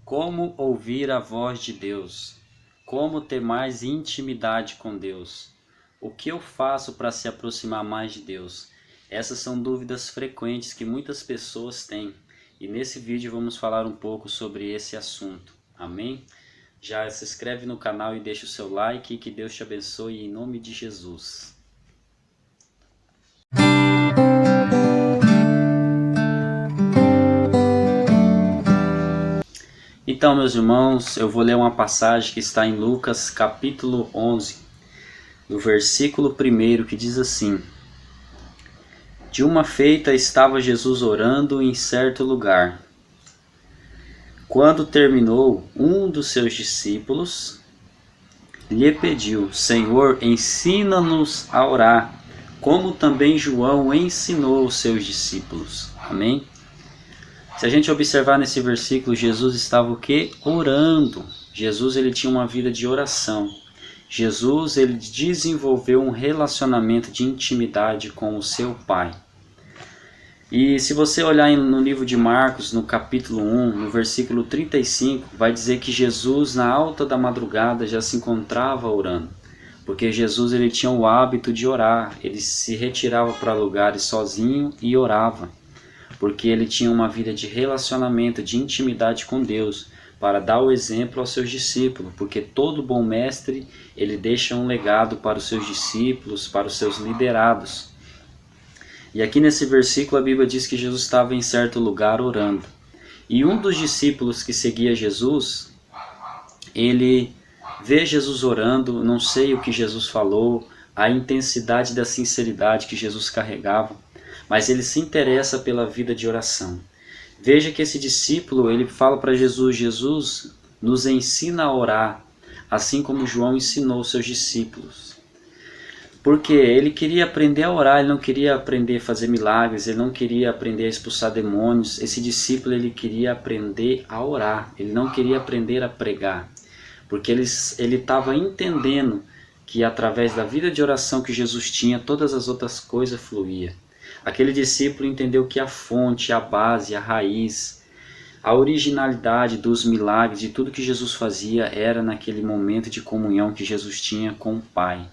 Como ouvir a voz de Deus? Como ter mais intimidade com Deus? O que eu faço para se aproximar mais de Deus? Essas são dúvidas frequentes que muitas pessoas têm. E nesse vídeo vamos falar um pouco sobre esse assunto. Amém? Já se inscreve no canal e deixa o seu like e que Deus te abençoe em nome de Jesus. Então, meus irmãos, eu vou ler uma passagem que está em Lucas capítulo 11, do versículo 1, que diz assim: De uma feita estava Jesus orando em certo lugar. Quando terminou, um dos seus discípulos lhe pediu: Senhor, ensina-nos a orar, como também João ensinou os seus discípulos. Amém? Se a gente observar nesse versículo, Jesus estava o quê? Orando. Jesus ele tinha uma vida de oração. Jesus ele desenvolveu um relacionamento de intimidade com o seu Pai. E se você olhar no livro de Marcos, no capítulo 1, no versículo 35, vai dizer que Jesus na alta da madrugada já se encontrava orando. Porque Jesus ele tinha o hábito de orar, ele se retirava para lugares sozinho e orava. Porque ele tinha uma vida de relacionamento, de intimidade com Deus, para dar o exemplo aos seus discípulos, porque todo bom mestre, ele deixa um legado para os seus discípulos, para os seus liderados. E aqui nesse versículo a Bíblia diz que Jesus estava em certo lugar orando. E um dos discípulos que seguia Jesus, ele vê Jesus orando, não sei o que Jesus falou, a intensidade da sinceridade que Jesus carregava, mas ele se interessa pela vida de oração. Veja que esse discípulo, ele fala para Jesus: Jesus nos ensina a orar, assim como João ensinou os seus discípulos. Porque ele queria aprender a orar, ele não queria aprender a fazer milagres, ele não queria aprender a expulsar demônios. Esse discípulo, ele queria aprender a orar, ele não queria aprender a pregar. Porque ele estava entendendo que através da vida de oração que Jesus tinha, todas as outras coisas fluíam. Aquele discípulo entendeu que a fonte, a base, a raiz, a originalidade dos milagres, de tudo que Jesus fazia, era naquele momento de comunhão que Jesus tinha com o Pai.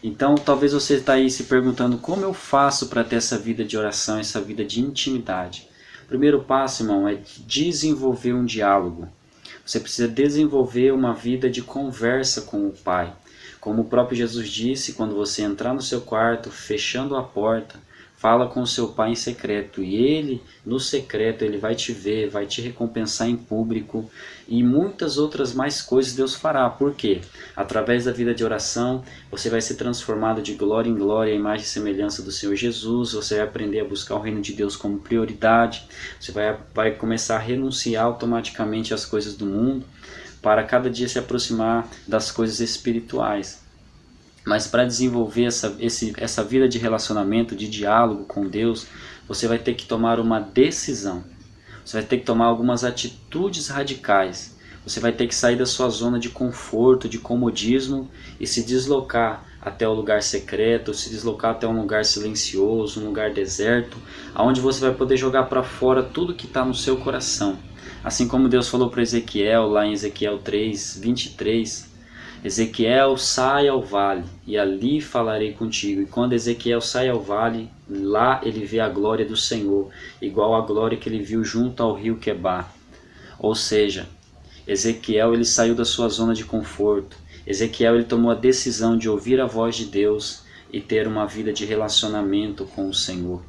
Então, talvez você está aí se perguntando: como eu faço para ter essa vida de oração, essa vida de intimidade? O primeiro passo, irmão, é desenvolver um diálogo. Você precisa desenvolver uma vida de conversa com o Pai. Como o próprio Jesus disse, quando você entrar no seu quarto, fechando a porta, fala com o seu Pai em secreto, e Ele, no secreto, Ele vai te ver, vai te recompensar em público, e muitas outras mais coisas Deus fará. Por quê? Através da vida de oração, você vai ser transformado de glória em glória, à imagem e semelhança do Senhor Jesus, você vai aprender a buscar o reino de Deus como prioridade, você vai começar a renunciar automaticamente às coisas do mundo, para cada dia se aproximar das coisas espirituais. Mas para desenvolver essa vida de relacionamento, de diálogo com Deus, você vai ter que tomar uma decisão. Você vai ter que tomar algumas atitudes radicais. Você vai ter que sair da sua zona de conforto, de comodismo e se deslocar até o lugar secreto, se deslocar até um lugar silencioso, um lugar deserto, onde você vai poder jogar para fora tudo que está no seu coração. Assim como Deus falou para Ezequiel, lá em Ezequiel 3, 23, Ezequiel, sai ao vale, e ali falarei contigo. E quando Ezequiel sai ao vale, lá ele vê a glória do Senhor, igual a glória que ele viu junto ao rio Quebar. Ou seja, Ezequiel ele saiu da sua zona de conforto. Ezequiel ele tomou a decisão de ouvir a voz de Deus e ter uma vida de relacionamento com o Senhor.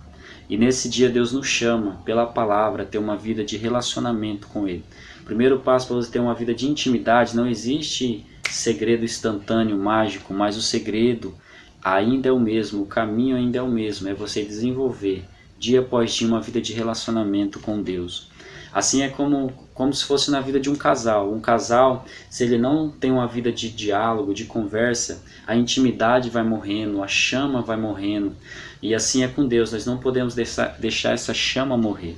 E nesse dia Deus nos chama, pela palavra, a ter uma vida de relacionamento com Ele. O primeiro passo para você ter uma vida de intimidade, não existe segredo instantâneo, mágico, mas o segredo ainda é o mesmo, o caminho ainda é o mesmo, é você desenvolver dia após dia uma vida de relacionamento com Deus. Assim é como se fosse na vida de um casal. Um casal, se ele não tem uma vida de diálogo, de conversa, a intimidade vai morrendo, a chama vai morrendo. E assim é com Deus, nós não podemos deixar essa chama morrer.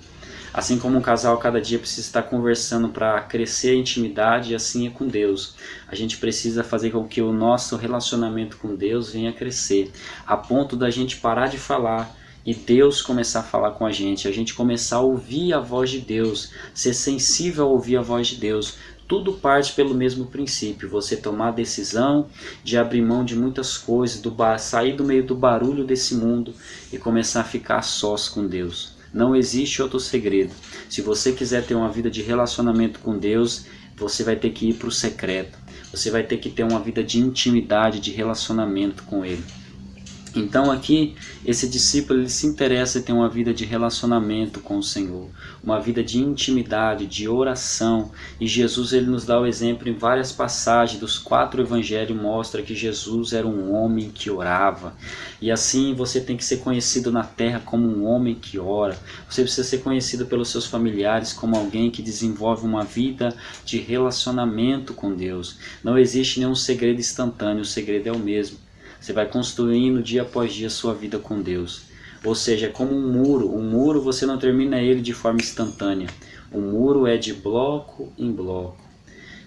Assim como um casal cada dia precisa estar conversando para crescer a intimidade, assim é com Deus. A gente precisa fazer com que o nosso relacionamento com Deus venha a crescer, a ponto da gente parar de falar e Deus começar a falar com a gente começar a ouvir a voz de Deus, ser sensível a ouvir a voz de Deus. Tudo parte pelo mesmo princípio, você tomar a decisão de abrir mão de muitas coisas, sair do meio do barulho desse mundo e começar a ficar a sós com Deus. Não existe outro segredo. Se você quiser ter uma vida de relacionamento com Deus, você vai ter que ir para o secreto. Você vai ter que ter uma vida de intimidade, de relacionamento com Ele. Então aqui, esse discípulo ele se interessa em ter uma vida de relacionamento com o Senhor, uma vida de intimidade, de oração. E Jesus ele nos dá o exemplo em várias passagens dos 4 evangelhos, mostra que Jesus era um homem que orava. E assim você tem que ser conhecido na terra como um homem que ora. Você precisa ser conhecido pelos seus familiares como alguém que desenvolve uma vida de relacionamento com Deus. Não existe nenhum segredo instantâneo, o segredo é o mesmo. Você vai construindo dia após dia a sua vida com Deus. Ou seja, é como um muro. Um muro você não termina ele de forma instantânea. O muro é de bloco em bloco,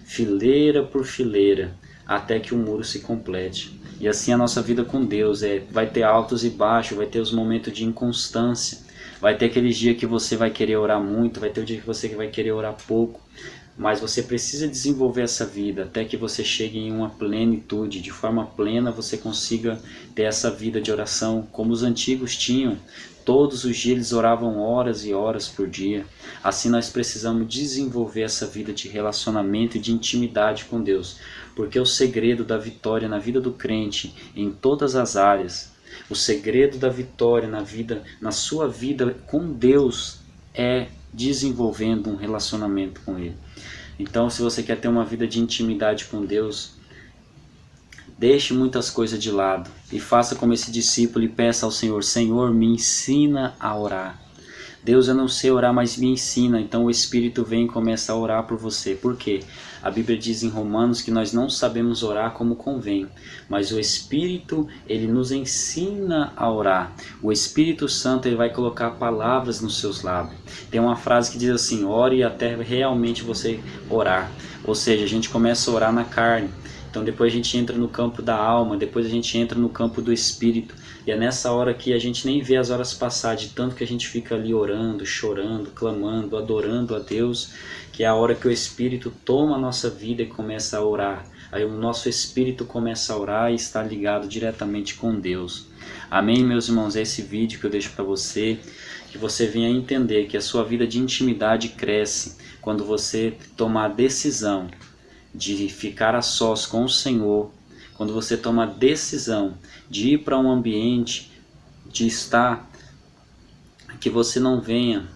fileira por fileira, até que o muro se complete. E assim a nossa vida com Deus vai ter altos e baixos, vai ter os momentos de inconstância. Vai ter aqueles dias que você vai querer orar muito, vai ter o dia que você vai querer orar pouco. Mas você precisa desenvolver essa vida até que você chegue em uma plenitude, de forma plena você consiga ter essa vida de oração como os antigos tinham. Todos os dias eles oravam horas e horas por dia. Assim nós precisamos desenvolver essa vida de relacionamento e de intimidade com Deus. Porque o segredo da vitória na vida do crente, em todas as áreas, o segredo da vitória na sua vida com Deus é desenvolvendo um relacionamento com Ele. Então, se você quer ter uma vida de intimidade com Deus, deixe muitas coisas de lado e faça como esse discípulo e peça ao Senhor: Senhor, me ensina a orar. Deus, eu não sei orar, mas me ensina. Então o Espírito vem e começa a orar por você. Por quê? A Bíblia diz em Romanos que nós não sabemos orar como convém, mas o Espírito, ele nos ensina a orar. O Espírito Santo, ele vai colocar palavras nos seus lábios. Tem uma frase que diz assim: ore até realmente você orar. Ou seja, a gente começa a orar na carne. Então depois a gente entra no campo da alma, depois a gente entra no campo do Espírito. E é nessa hora que a gente nem vê as horas passar, de tanto que a gente fica ali orando, chorando, clamando, adorando a Deus, que é a hora que o Espírito toma a nossa vida e começa a orar. Aí o nosso Espírito começa a orar e está ligado diretamente com Deus. Amém, meus irmãos? É esse vídeo que eu deixo para você, que você venha entender que a sua vida de intimidade cresce quando você tomar a decisão de ficar a sós com o Senhor, quando você toma a decisão de ir para um ambiente, de estar, que você não venha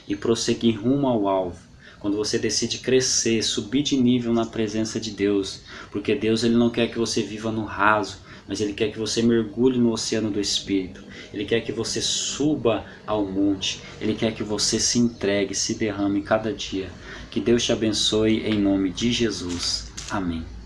e prosseguir rumo ao alvo. Quando você decide crescer, subir de nível na presença de Deus, porque Deus ele não quer que você viva no raso, mas Ele quer que você mergulhe no oceano do Espírito. Ele quer que você suba ao monte. Ele quer que você se entregue, se derrame cada dia. Que Deus te abençoe em nome de Jesus. Amém.